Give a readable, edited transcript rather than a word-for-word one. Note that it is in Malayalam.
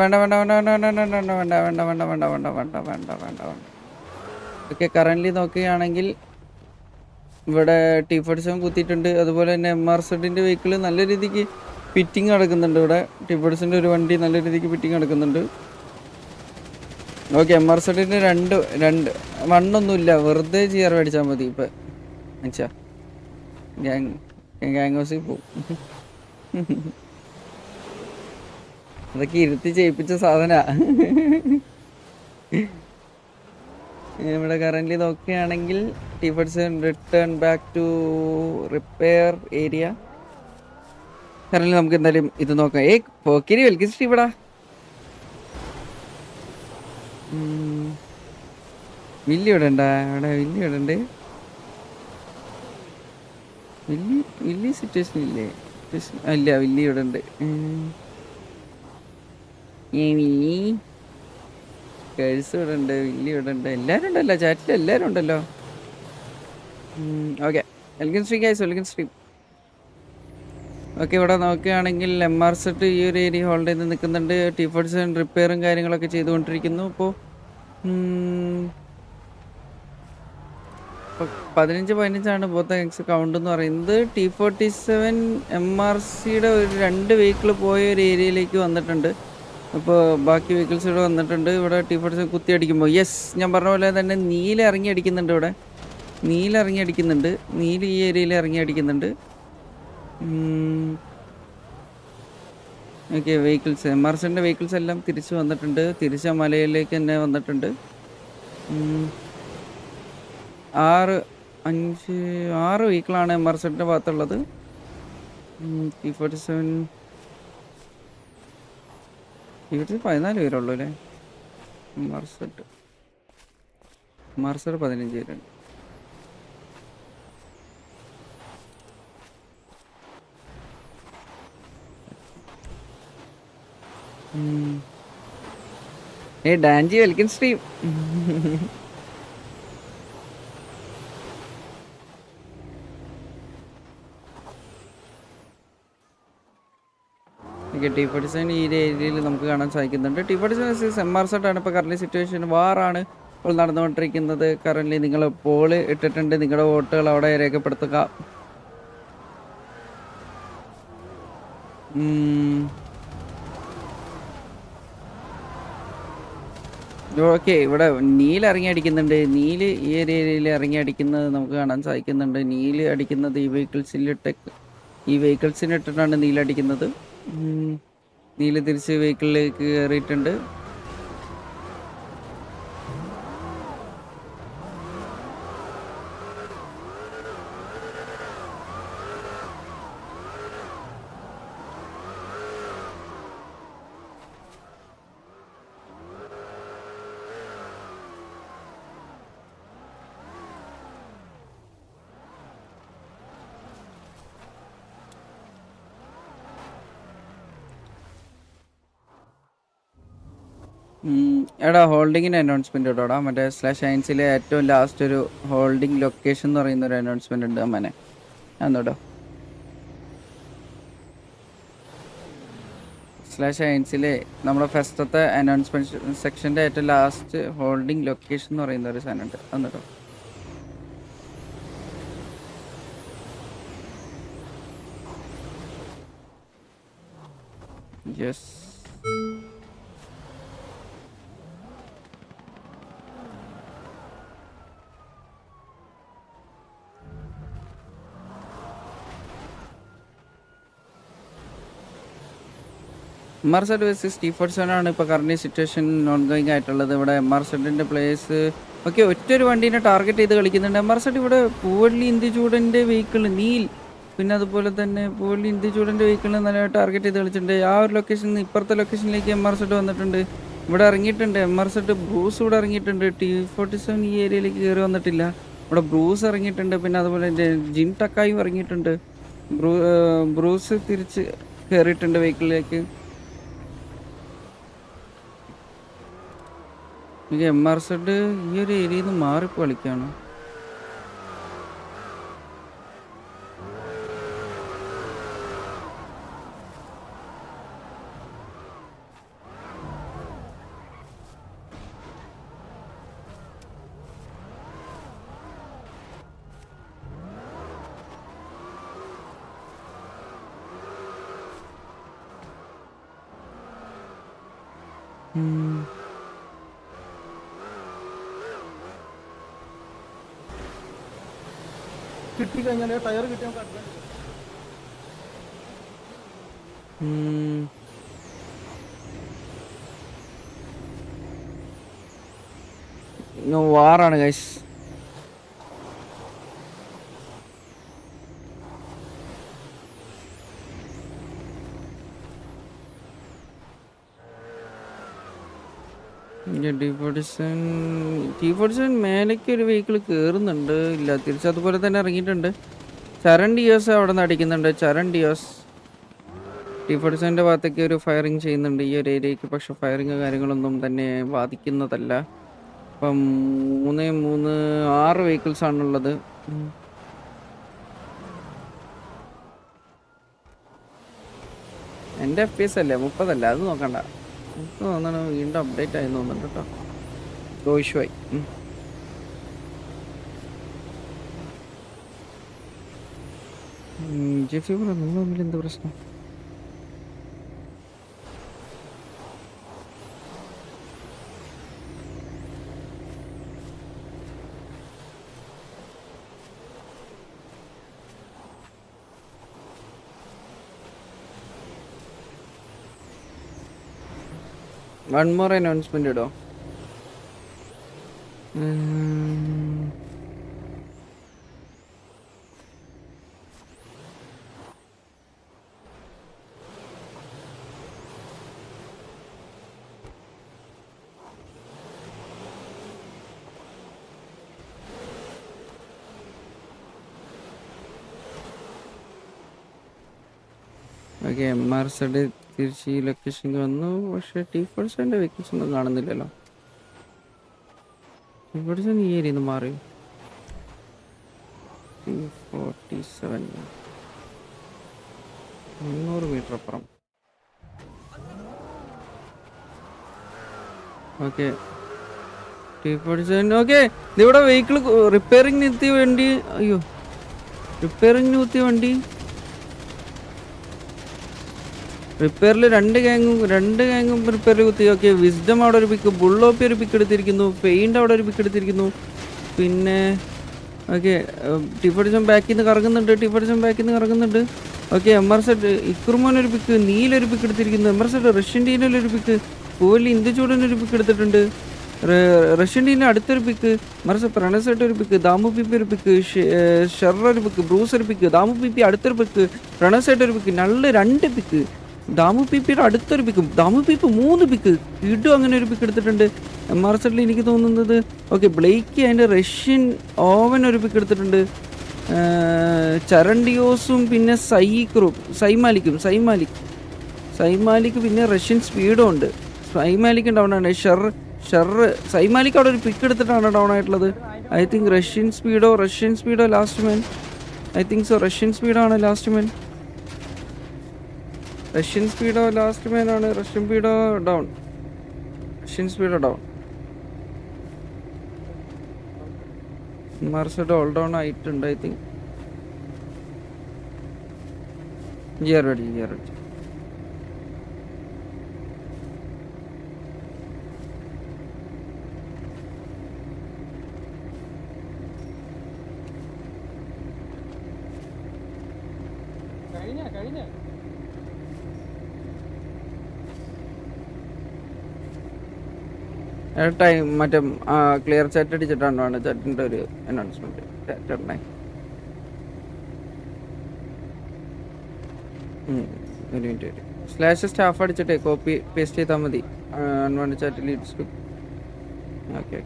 വേണ്ട വേണ്ട വേണ്ട വേണ്ട വേണ്ട വേണ്ട വേണ്ട വേണ്ട വേണ്ട വേണ്ട വേണ്ട വേണ്ട വേണ്ട വേണ്ട. ഓക്കെ, കറൻ്റ്ലി നോക്കുകയാണെങ്കിൽ ഇവിടെ T47 കുത്തിയിട്ടുണ്ട്. അതുപോലെ തന്നെ MRZ വെഹിക്കിൾ നല്ല രീതിക്ക് ഫിറ്റിംഗ് നടക്കുന്നുണ്ട്. ഇവിടെ T47 ഒരു വണ്ടി നല്ല രീതിക്ക് ഫിറ്റിംഗ് നടക്കുന്നുണ്ട്. ഓക്കെ, MRZ രണ്ട് മണ്ണൊന്നുമില്ല, വെറുതെ GR മേടിച്ചാൽ മതി. ഇപ്പം മനസ്സിലാ ഗ്യാങ് ഹൗസിൽ പോവും. അതൊക്കെ ഇരുത്തി ചെയ്യിപ്പിച്ച സാധന. ഇവിടെ കറൻ്റ് നോക്കുകയാണെങ്കിൽ T47 return back to repair area. Current നമുക്ക് എന്തായാലും ഇത് നോക്കാം. പോക്കിരി വെൽക്കിൻ സ്ട്രീ ഇവിടെ വില്ലി ഇവിടെ ഉണ്ടാ? ഇവിടെ വില്ലി ഇവിടെ ഉണ്ട്. വില്ലി സിറ്റുവേഷൻ ഇല്ലേ? ഇല്ല, വില്ലി ഇവിടെ ഉണ്ട്. കേഴ്സ് ഇവിടെ ഉണ്ട്, വില്ലി ഇവിടെ ഉണ്ട്. എല്ലാവരും ഉണ്ടല്ലോ ചാറ്റിൽ, എല്ലാവരും ഉണ്ടല്ലോ. Okay, welcome stream guys, welcome stream. Okay, ഇവിടെ നോക്കുകയാണെങ്കിൽ MRZ ഈ ഒരു ഏരിയ ഹോൾഡ് ചെയ്ത് നിൽക്കുന്നുണ്ട്. T47 റിപ്പയറും കാര്യങ്ങളൊക്കെ ചെയ്തുകൊണ്ടിരിക്കുന്നു. ഇപ്പോൾ 15 ബോത്ത് എക്സ് കൗണ്ട് എന്ന് പറയുന്നത്. T47 MRCയുടെ ഒരു 2 വെഹിക്കിൾ പോയ ഒരു ഏരിയയിലേക്ക് വന്നിട്ടുണ്ട്. അപ്പോൾ ബാക്കി വെഹിക്കിൾസ് ഇവിടെ വന്നിട്ടുണ്ട്. ഇവിടെ T47 കുത്തി അടിക്കുമ്പോൾ ഞാൻ പറഞ്ഞ പോലെ തന്നെ നീല ഇറങ്ങി അടിക്കുന്നുണ്ട്. ഇവിടെ നീല ഇറങ്ങി അടിക്കുന്നുണ്ട്. നീല ഈ ഏരിയയിൽ ഇറങ്ങി അടിക്കുന്നുണ്ട്. ഓക്കെ, വെഹിക്കിൾസ് MRCൻ്റെ വെഹിക്കിൾസ് എല്ലാം തിരിച്ച് വന്നിട്ടുണ്ട്. തിരിച്ച മലയിലേക്ക് തന്നെ വന്നിട്ടുണ്ട്. 6 വെഹിക്കിളാണ് MRCൻ്റെ ഭാഗത്തുള്ളത്. T47 ഇവിടെ 14 പേരുള്ളൂ അല്ലേ? MRZ 15 പേരുണ്ട്. ഡാൻജി വെൽക്കം സ്ട്രീം. T47 ഈ ഏരിയയിൽ നമുക്ക് കാണാൻ സാധിക്കുന്നുണ്ട്. T47 MRZ ആണ് ഇപ്പോൾ കറന്റ് സിറ്റുവേഷൻ. വാറാണ് ഇപ്പോൾ നടന്നുകൊണ്ടിരിക്കുന്നത്. കറന്റ് നിങ്ങൾ പോൾ ഇട്ടിട്ടുണ്ട്, നിങ്ങളുടെ വോട്ടുകൾ അവിടെ രേഖപ്പെടുത്തുക. ഓക്കെ, ഇവിടെ നീല ഇറങ്ങി അടിക്കുന്നുണ്ട്. നീല് ഈ ഏരിയയിൽ ഇറങ്ങി അടിക്കുന്നത് നമുക്ക് കാണാൻ സാധിക്കുന്നുണ്ട്. നീല് അടിക്കുന്നത് ഈ വെഹിക്കിൾസിനിട്ടിട്ടാണ് നീലടിക്കുന്നത്. നീല് തിരിച്ച് വെഹിക്കിളിലേക്ക് കയറിയിട്ടുണ്ട്. എടാ, ഹോൾഡിങ്ങിന് അനൗൺസ്മെന്റ് ഇടോടാ. മറ്റേ /9-ലെ ഏറ്റവും ലാസ്റ്റ് ഒരു ഹോൾഡിംഗ് ലൊക്കേഷൻ എന്ന് പറയുന്ന ഒരു അനൗൺസ്മെന്റ് ഉണ്ട്. അമ്മനെ അന്നോട്ടോ /9-ലെ നമ്മുടെ ഫസ്റ്റത്തെ അനൗൺസ്മെന്റ് സെക്ഷന്റെ ഏറ്റവും ലാസ്റ്റ് ഹോൾഡിംഗ് ലൊക്കേഷൻ എന്ന് പറയുന്ന ഒരു സാധനം ഉണ്ട്. അന്നോട്ടോ യെസ്. MRZ vs T47 ആണ് ഇപ്പോൾ കറന്റ് സിറ്റുവേഷൻ ഓൺഗോയിങ് ആയിട്ടുള്ളത്. ഇവിടെ MRZൻ്റെ പ്ലേയേഴ്സ് ഓക്കെ ഒറ്റൊരു വണ്ടീനെ ടാർഗറ്റ് ചെയ്ത് കളിക്കുന്നുണ്ട്. MRZ ഇവിടെ പൂവള്ളി ഇന്ത്യചൂടൻ്റെ വെഹിക്കിൾ നീൽ, പിന്നെ അതുപോലെ തന്നെ പൂവള്ളി ഇന്ത്യചൂടൻ്റെ വെഹിക്കിളിന് നല്ല ടാർഗറ്റ് ചെയ്ത് കളിച്ചിട്ടുണ്ട്. ആ ഒരു ലൊക്കേഷനിൽ നിന്ന് ഇപ്പുറത്തെ ലൊക്കേഷനിലേക്ക് MRZ വന്നിട്ടുണ്ട്. ഇവിടെ ഇറങ്ങിയിട്ടുണ്ട്. MRZ ബ്രൂസ് ഇവിടെ ഇറങ്ങിയിട്ടുണ്ട്. T47 ഈ ഏരിയയിലേക്ക് കയറി വന്നിട്ടില്ല. ഇവിടെ ബ്രൂസ് ഇറങ്ങിയിട്ടുണ്ട്. പിന്നെ അതുപോലെ ജിൻ ടക്കായും ഇറങ്ങിയിട്ടുണ്ട്. ബ്രൂസ് തിരിച്ച് കയറിയിട്ടുണ്ട് വെഹിക്കിളിലേക്ക്. MRZ ഈ ഒരു ഏരിയയിൽ നിന്ന് മാറിപ്പോ കളിക്കാണ്. ഉം. കിട്ടിക്കഴിഞ്ഞാൽ ടയർ കിട്ടിയാൽ നമുക്ക് advantage. ഉം. വാറാണ് ഗൈസ്. T47 മേലേക്ക് ഒരു വെഹിക്കിൾ കയറുന്നുണ്ട്. ഇല്ല, തിരിച്ചതുപോലെ തന്നെ ഇറങ്ങിയിട്ടുണ്ട്. ചരൺ ഡിയോസ് അവിടെ നിന്ന് അടിക്കുന്നുണ്ട്. ചരൺ ഡിയോസ് T47 ഭാഗത്തേക്ക് ഒരു ഫയറിങ് ചെയ്യുന്നുണ്ട് ഈ ഒരു ഏരിയക്ക്. പക്ഷെ ഫയറിങ് കാര്യങ്ങളൊന്നും തന്നെ ബാധിക്കുന്നതല്ല. ഇപ്പം 6 വെഹിക്കിൾസ് ആണുള്ളത്. എൻ്റെ FPS അല്ലേ 30 അല്ല, അത് നോക്കണ്ട. എനിക്ക് തോന്നണം വീണ്ടും അപ്ഡേറ്റ് ആയി തോന്നുന്നുണ്ട് കേട്ടോ. ദോഷമായി. ജെഫി ബ്രോ, നിങ്ങൾ തമ്മിൽ എന്ത് പ്രശ്നം? വൺ മോർ അനൗൺസ്മെന്റ് ഇടോ? ഓക്കെ, MR-Z തിരിച്ച് ഈ ലൊക്കേഷനിൽ വന്നു. പക്ഷേ T47 വെഹിക്കിൾസ് ഒന്നും കാണുന്നില്ലല്ലോ. T47 ഈ ഏരിയയിൽ നിന്ന് മാറി. T47 300 മീറ്റർ അപ്പുറം. Okay, T47 okay. ഇതിവിടെ വെഹിക്കിൾ റിപ്പയറിംഗ് നിർത്തിയ വണ്ടി. അയ്യോ, റിപ്പയറിംഗ് നിർത്തിയ വണ്ടി. റിപ്പയറിൽ രണ്ട് ഗാങ്ങും റിപ്പയറിൽ കുത്തി. ഓക്കെ, വിസ്ഡം അവിടെ ഒരു പിക്ക്, ബുള്ളോപ്പി ഒരു പിക്ക് എടുത്തിരിക്കുന്നു, പെയിൻ്റ് അവിടെ ഒരു പിക്ക് എടുത്തിരിക്കുന്നു. പിന്നെ ഓക്കെ, T47 ബാക്കിൽ നിന്ന് കറങ്ങുന്നുണ്ട്. ഓക്കെ, MR-Z ഇക്രുമോൻ ഒരു പിക്ക്, നീലൊരു പിക്ക് എടുത്തിരിക്കുന്നു. MR-Z റഷ്യൻ ടീനിലൊരു പിക്ക്, കോഹ്ലി ഇന്ത്യചൂടനൊരു പിക്ക് എടുത്തിട്ടുണ്ട്. റഷ്യൻ ടീമിൽ അടുത്തൊരു പിക്ക്, MR-Z പ്രണസെട്ട് ഒരു പിക്ക്, ദാമു പിപ്പി ഒരു പിക്ക്, ഷെറർ ഒരു പിക്ക്, ബ്രൂസ് ഒരു പിക്ക്, ദാമു പിപ്പി അടുത്തൊരു പിക്ക്, പ്രണസെട്ട് ഒരു പിക്ക്, നള്ള് 2 പിക്ക്, ദാമു പിപ്പിയുടെ അടുത്തൊരു പിക്കും, ദാമു പിപ്പ് 3 പിക്ക്, ഇടും അങ്ങനെ ഒരു പിക്ക് എടുത്തിട്ടുണ്ട്. MR-Z എനിക്ക് തോന്നുന്നത്. ഓക്കെ, ബ്ലേക്ക് അതിൻ്റെ റഷ്യൻ ഓവൻ ഒരു പിക്ക് എടുത്തിട്ടുണ്ട്. ചരണ്ടിയോസും പിന്നെ സൈമാലിക് പിന്നെ റഷ്യൻ സ്പീഡും ഉണ്ട്. സൈമാലിക് ഡൗൺ ആണ്. സൈമാലിക് അവിടെ ഒരു പിക്ക് എടുത്തിട്ടാണ് ഡൗൺ ആയിട്ടുള്ളത്. I think Russian speedo last man. I think so Russian speedo ആണ് last man. Russian speedo down. MR-Z all down ആയിട്ടുണ്ട് ഐ തിങ്ക്. ജിയർ അടിച്ചു. കഴിഞ്ഞ ടൈം മറ്റേ ക്ലിയർ ചാറ്റ് അടിച്ചിട്ടാണ് ചാറ്റിൻ്റെ ഒരു അനൗൺസ്മെന്റ്. ചാറ്ററിനെ ഒരു മിനിറ്റ് /സ്റ്റാഫ് അടിച്ചിട്ടേ കോപ്പി പേസ്റ്റ് ചെയ്താൽ മതി. അൺവാണ്ട് ചാറ്റ് ലീഡ്സ്. ഓക്കെ.